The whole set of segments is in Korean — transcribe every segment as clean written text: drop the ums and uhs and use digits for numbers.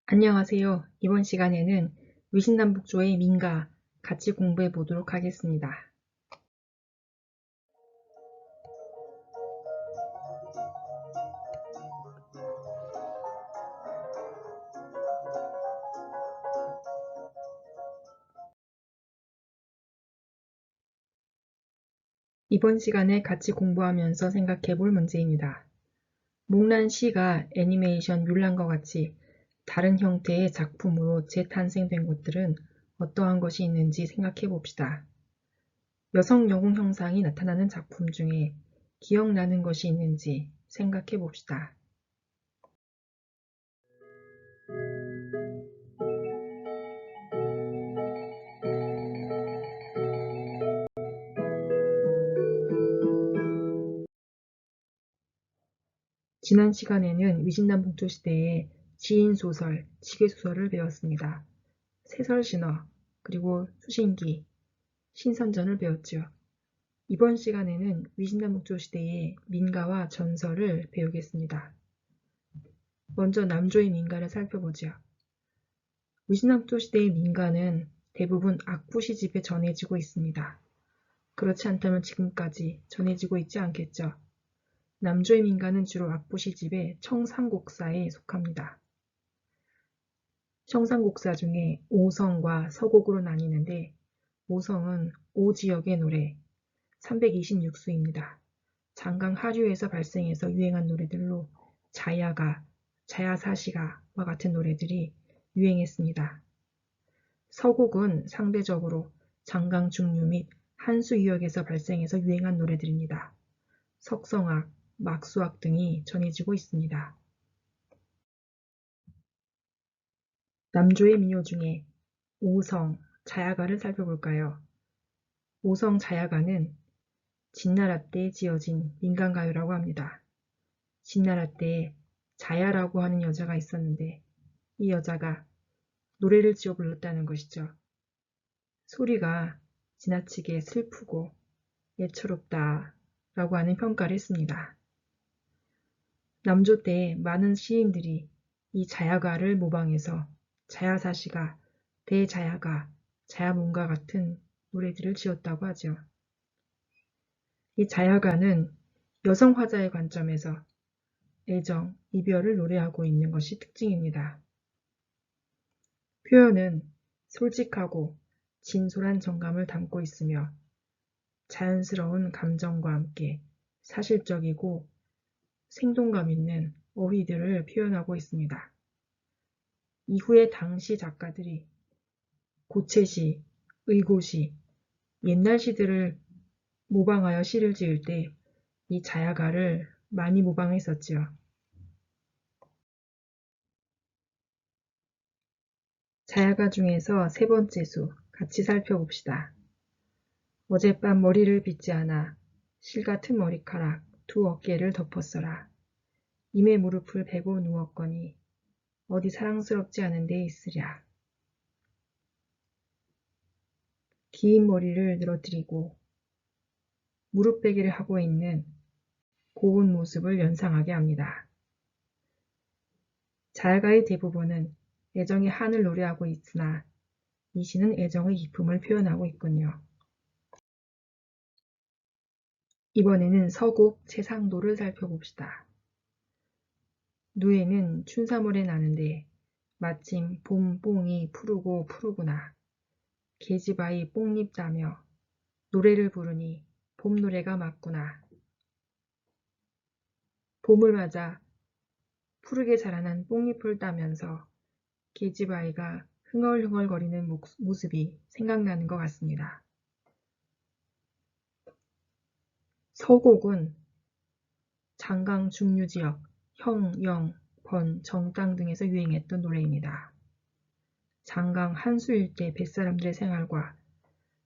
안녕하세요. 이번 시간에는 위신남북조의 민가 같이 공부해 보도록 하겠습니다. 이번 시간에 같이 공부하면서 생각해 볼 문제입니다. 목란 시가 애니메이션 뮬란과 같이 다른 형태의 작품으로 재탄생된 것들은 어떠한 것이 있는지 생각해 봅시다. 여성 영웅 형상이 나타나는 작품 중에 기억나는 것이 있는지 생각해 봅시다. 지난 시간에는 위신남북조 시대의 지인소설, 지계소설을 배웠습니다. 세설신화, 그리고 수신기, 신선전을 배웠죠. 이번 시간에는 위신남북조 시대의 민가와 전설을 배우겠습니다. 먼저 남조의 민가를 살펴보죠. 위신남북조 시대의 민가는 대부분 악부시집에 전해지고 있습니다. 그렇지 않다면 지금까지 전해지고 있지 않겠죠. 남조의 민가는 주로 악부시집의 청상곡사에 속합니다. 청상곡사 중에 오성과 서곡으로 나뉘는데 오성은 오지역의 노래 326수입니다. 장강 하류에서 발생해서 유행한 노래들로 자야가, 자야사시가와 같은 노래들이 유행했습니다. 서곡은 상대적으로 장강 중류 및 한수 유역에서 발생해서 유행한 노래들입니다. 석성악, 막수악 등이 전해지고 있습니다. 남조의 민요 중에 오성, 자야가를 살펴볼까요? 오성 자야가는 진나라 때 지어진 민간가요라고 합니다. 진나라 때 자야라고 하는 여자가 있었는데 이 여자가 노래를 지어 불렀다는 것이죠. 소리가 지나치게 슬프고 애처롭다 라고 하는 평가를 했습니다. 남조 때 많은 시인들이 이 자야가를 모방해서 자야사시가, 대자야가, 자야문가 같은 노래들을 지었다고 하죠. 이 자야가는 여성 화자의 관점에서 애정, 이별을 노래하고 있는 것이 특징입니다. 표현은 솔직하고 진솔한 정감을 담고 있으며 자연스러운 감정과 함께 사실적이고 생동감 있는 어휘들을 표현하고 있습니다. 이후에 당시 작가들이 고채시, 의고시, 옛날 시들을 모방하여 시를 지을 때 이 자야가를 많이 모방했었지요. 자야가 중에서 세 번째 수 같이 살펴봅시다. 어젯밤 머리를 빗지 않아 실같은 머리카락 두 어깨를 덮었어라. 임의 무릎을 베고 누웠거니 어디 사랑스럽지 않은 데 있으랴. 긴 머리를 늘어뜨리고 무릎 베기를 하고 있는 고운 모습을 연상하게 합니다. 자야가의 대부분은 애정의 한을 노래하고 있으나 이 시는 애정의 깊음을 표현하고 있군요. 이번에는 서곡 제상도를 살펴봅시다. 누에는 춘삼월에 나는데 마침 봄 뽕이 푸르고 푸르구나. 계집아이 뽕잎 짜며 노래를 부르니 봄 노래가 맞구나. 봄을 맞아 푸르게 자라난 뽕잎을 따면서 계집아이가 흥얼흥얼거리는 모습이 생각나는 것 같습니다. 서곡은 장강 중류지역 형, 영, 번, 정땅 등에서 유행했던 노래입니다. 장강 한수 일대 뱃사람들의 생활과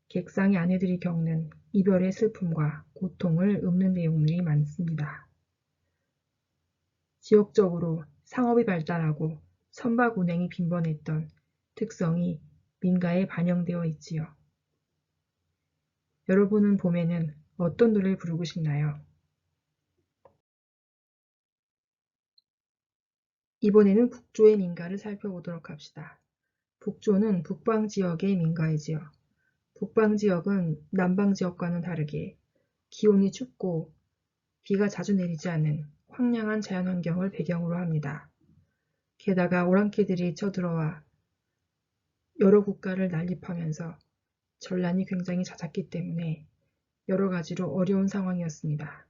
객상의 아내들이 겪는 이별의 슬픔과 고통을 읊는 내용들이 많습니다. 지역적으로 상업이 발달하고 선박 운행이 빈번했던 특성이 민가에 반영되어 있지요. 여러분은 봄에는 어떤 노래를 부르고 싶나요? 이번에는 북조의 민가를 살펴보도록 합시다. 북조는 북방 지역의 민가이지요. 북방 지역은 남방 지역과는 다르게 기온이 춥고 비가 자주 내리지 않는 황량한 자연환경을 배경으로 합니다. 게다가 오랑캐들이 쳐들어와 여러 국가를 난립하면서 전란이 굉장히 잦았기 때문에 여러 가지로 어려운 상황이었습니다.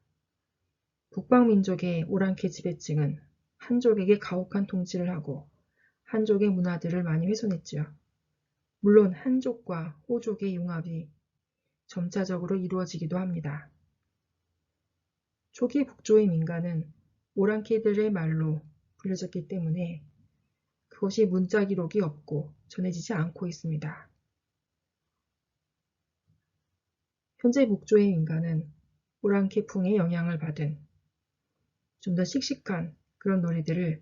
북방 민족의 오랑캐 지배층은 한족에게 가혹한 통치를 하고 한족의 문화들을 많이 훼손했지요. 물론 한족과 호족의 융합이 점차적으로 이루어지기도 합니다. 초기 북조의 민가는 오랑캐들의 말로 불려졌기 때문에 그것이 문자 기록이 없고 전해지지 않고 있습니다. 현재 북조의 민가는 오랑캐풍의 영향을 받은 좀 더 씩씩한 그런 노래들을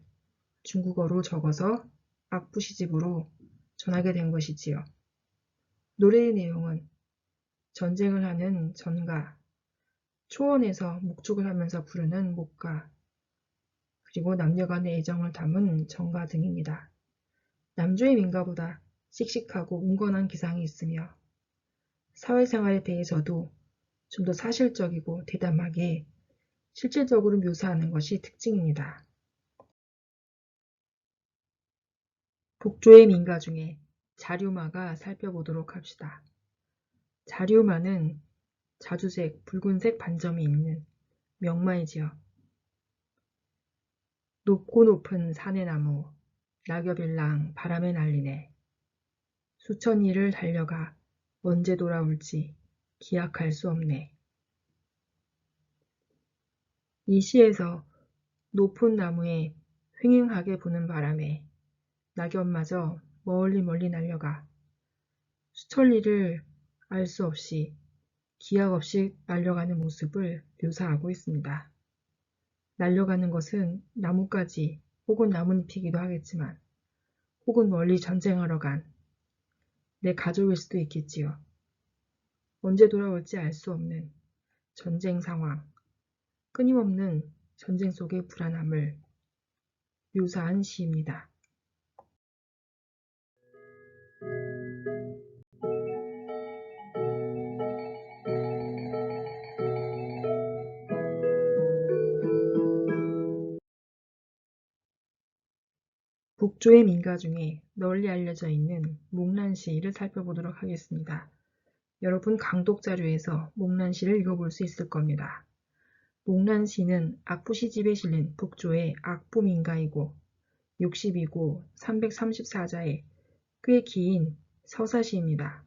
중국어로 적어서 악부 시집으로 전하게 된 것이지요. 노래의 내용은 전쟁을 하는 전가, 초원에서 목축을 하면서 부르는 목가, 그리고 남녀 간의 애정을 담은 정가 등입니다. 남조의 민가보다 씩씩하고 운건한 기상이 있으며 사회생활에 대해서도 좀 더 사실적이고 대담하게 실질적으로 묘사하는 것이 특징입니다. 북조의 민가 중에 자류마가 살펴보도록 합시다. 자류마는 자주색, 붉은색 반점이 있는 명마이지요. 높고 높은 산의나무, 낙엽일랑 바람에 날리네. 수천 리를 달려가 언제 돌아올지 기약할 수 없네. 이 시에서 높은 나무에 횡행하게 부는 바람에 낙엽마저 멀리 멀리 날려가 수천 리를 알 수 없이 기약 없이 날려가는 모습을 묘사하고 있습니다. 날려가는 것은 나뭇가지 혹은 나뭇잎이기도 하겠지만 혹은 멀리 전쟁하러 간 내 가족일 수도 있겠지요. 언제 돌아올지 알 수 없는 전쟁 상황, 끊임없는 전쟁 속의 불안함을 묘사한 시입니다. 북조의 민가 중에 널리 알려져 있는 목란시를 살펴보도록 하겠습니다. 여러분 강독자료에서 목란시를 읽어볼 수 있을 겁니다. 목란시는 악부시집에 실린 북조의 악부민가이고 60이고 334자의 꽤 긴 서사시입니다.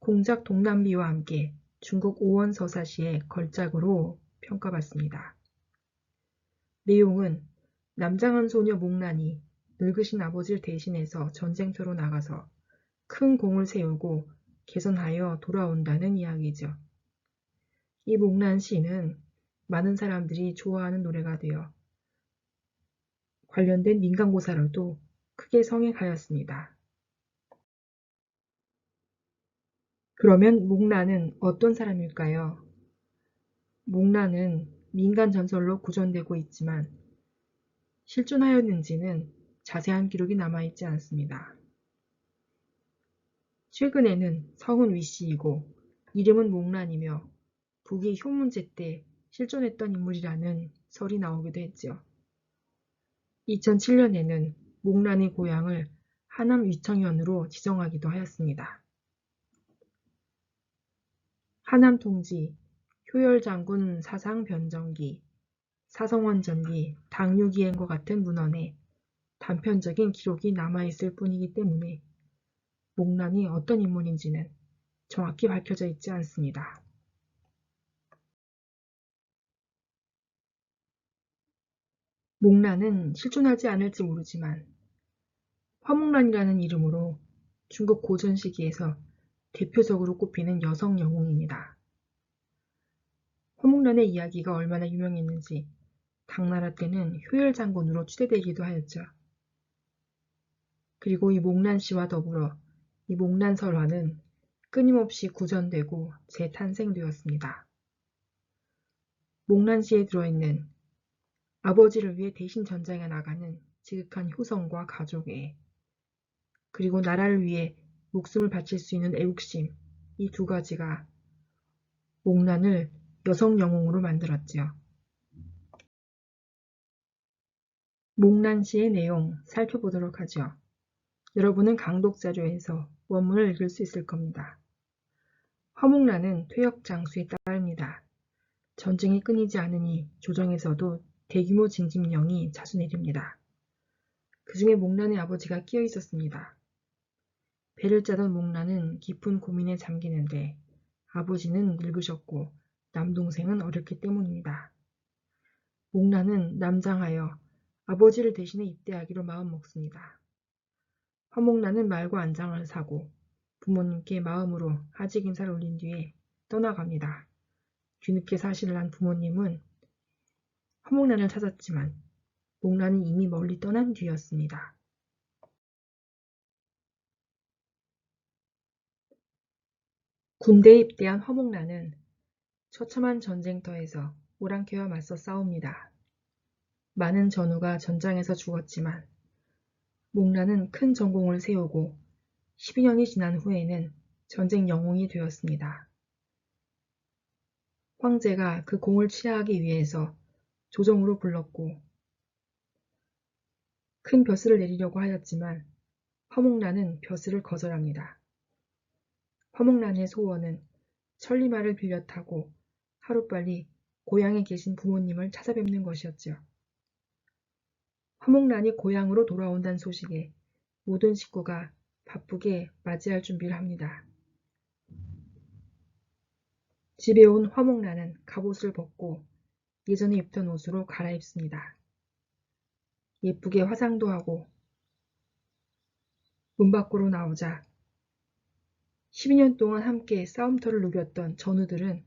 공작 동남비와 함께 중국 오원 서사시의 걸작으로 평가받습니다. 내용은 남장한 소녀 목란이 늙으신 아버지를 대신해서 전쟁터로 나가서 큰 공을 세우고 개선하여 돌아온다는 이야기죠. 이 목란시는 많은 사람들이 좋아하는 노래가 되어 관련된 민간고사로도 크게 성행하였습니다. 그러면 목란은 어떤 사람일까요? 목란은 민간 전설로 구전되고 있지만 실존하였는지는 자세한 기록이 남아있지 않습니다. 최근에는 성은 위씨이고 이름은 목란이며 북이 효문제 때 실존했던 인물이라는 설이 나오기도 했지요. 2007년에는 목란의 고향을 하남 위청현으로 지정하기도 하였습니다. 하남 통지, 효열장군 사상 변정기, 사성원 전기, 당유기행과 같은 문헌에 단편적인 기록이 남아있을 뿐이기 때문에 목란이 어떤 인물인지는 정확히 밝혀져 있지 않습니다. 목란은 실존하지 않을지 모르지만 화목란이라는 이름으로 중국 고전 시기에서 대표적으로 꼽히는 여성 영웅입니다. 화목란의 이야기가 얼마나 유명했는지 당나라 때는 효열장군으로 추대되기도 하였죠. 그리고 이 목란시와 더불어 이 목란설화는 끊임없이 구전되고 재탄생되었습니다. 목란시에 들어있는 아버지를 위해 대신 전쟁에 나가는 지극한 효성과 가족애, 그리고 나라를 위해 목숨을 바칠 수 있는 애국심, 이 두 가지가 목란을 여성 영웅으로 만들었지요. 목란 시의 내용 살펴보도록 하죠. 여러분은 강독자료에서 원문을 읽을 수 있을 겁니다. 화목란은 퇴역 장수의 딸입니다. 전쟁이 끊이지 않으니 조정에서도 대규모 징집령이 자주 내립니다. 그 중에 목란의 아버지가 끼어 있었습니다. 배를 짜던 목란은 깊은 고민에 잠기는데 아버지는 늙으셨고 남동생은 어렸기 때문입니다. 목란은 남장하여 아버지를 대신해 입대하기로 마음먹습니다. 화목란은 말과 안장을 사고 부모님께 마음으로 하직 인사를 올린 뒤에 떠나갑니다. 뒤늦게 사실을 한 부모님은 화목란을 찾았지만 목란이 이미 멀리 떠난 뒤였습니다. 군대에 입대한 화목란은 처참한 전쟁터에서 오랑캐와 맞서 싸웁니다. 많은 전우가 전장에서 죽었지만 목란은 큰 전공을 세우고 12년이 지난 후에는 전쟁 영웅이 되었습니다. 황제가 그 공을 치하하기 위해서 조정으로 불렀고 큰 벼슬을 내리려고 하였지만 화목란은 벼슬을 거절합니다. 화목란의 소원은 천리말을 빌려 타고 하루빨리 고향에 계신 부모님을 찾아뵙는 것이었지요. 화목란이 고향으로 돌아온다는 소식에 모든 식구가 바쁘게 맞이할 준비를 합니다. 집에 온 화목란은 갑옷을 벗고 예전에 입던 옷으로 갈아입습니다. 예쁘게 화장도 하고 문 밖으로 나오자 12년 동안 함께 싸움터를 누볐던 전우들은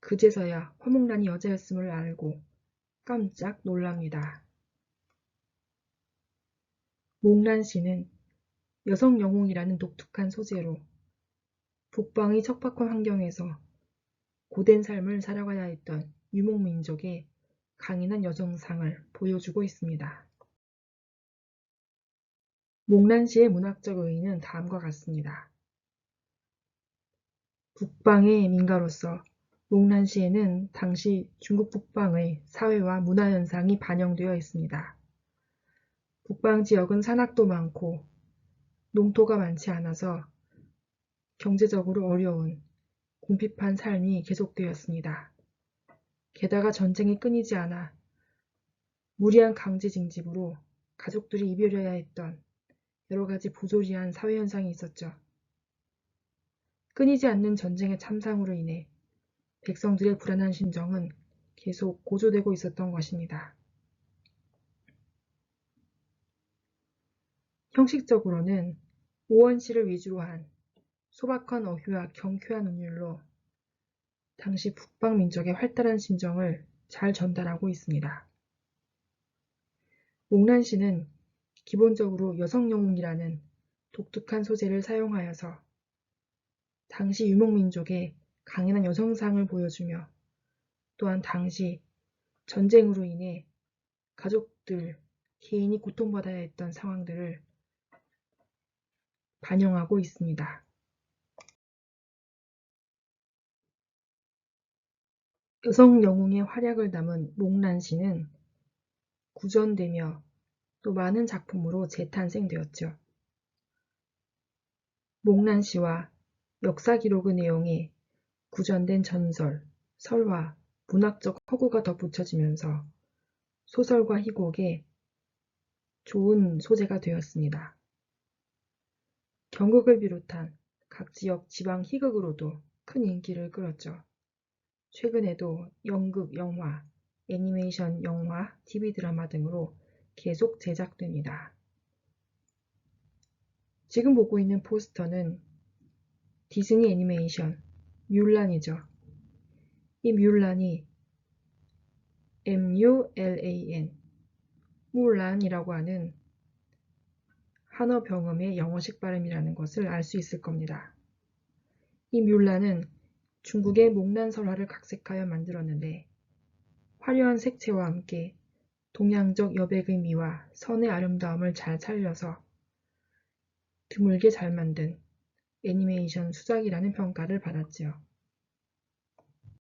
그제서야 화목란이 여자였음을 알고 깜짝 놀랍니다. 목란 씨는 여성 영웅이라는 독특한 소재로 북방의 척박한 환경에서 고된 삶을 살아가야 했던 유목민족의 강인한 여성상을 보여주고 있습니다. 목란 씨의 문학적 의의는 다음과 같습니다. 북방의 민가로서 목란 시에는 당시 중국 북방의 사회와 문화 현상이 반영되어 있습니다. 북방 지역은 산악도 많고 농토가 많지 않아서 경제적으로 어려운 궁핍한 삶이 계속되었습니다. 게다가 전쟁이 끊이지 않아 무리한 강제 징집으로 가족들이 이별해야 했던 여러 가지 부조리한 사회 현상이 있었죠. 끊이지 않는 전쟁의 참상으로 인해 백성들의 불안한 심정은 계속 고조되고 있었던 것입니다. 형식적으로는 오원시를 위주로 한 소박한 어휘와 경쾌한 운율로 당시 북방 민족의 활달한 심정을 잘 전달하고 있습니다. 목란시는 기본적으로 여성 영웅이라는 독특한 소재를 사용하여서 당시 유목민족의 강인한 여성상을 보여주며 또한 당시 전쟁으로 인해 가족들, 개인이 고통받아야 했던 상황들을 반영하고 있습니다. 여성 영웅의 활약을 담은 목란시는 구전되며 또 많은 작품으로 재탄생되었죠. 목란시와 역사 기록의 내용에 구전된 전설, 설화, 문학적 허구가 덧붙여지면서 소설과 희곡에 좋은 소재가 되었습니다. 경극을 비롯한 각 지역 지방 희극으로도 큰 인기를 끌었죠. 최근에도 연극, 영화, 애니메이션 영화, TV 드라마 등으로 계속 제작됩니다. 지금 보고 있는 포스터는 디즈니 애니메이션 뮬란이죠. 이 뮬란이 MULAN, 물란이라고 하는 한어 병음의 영어식 발음이라는 것을 알 수 있을 겁니다. 이 뮬란은 중국의 목란 설화를 각색하여 만들었는데 화려한 색채와 함께 동양적 여백의 미와 선의 아름다움을 잘 살려서 드물게 잘 만든 애니메이션 수작이라는 평가를 받았지요.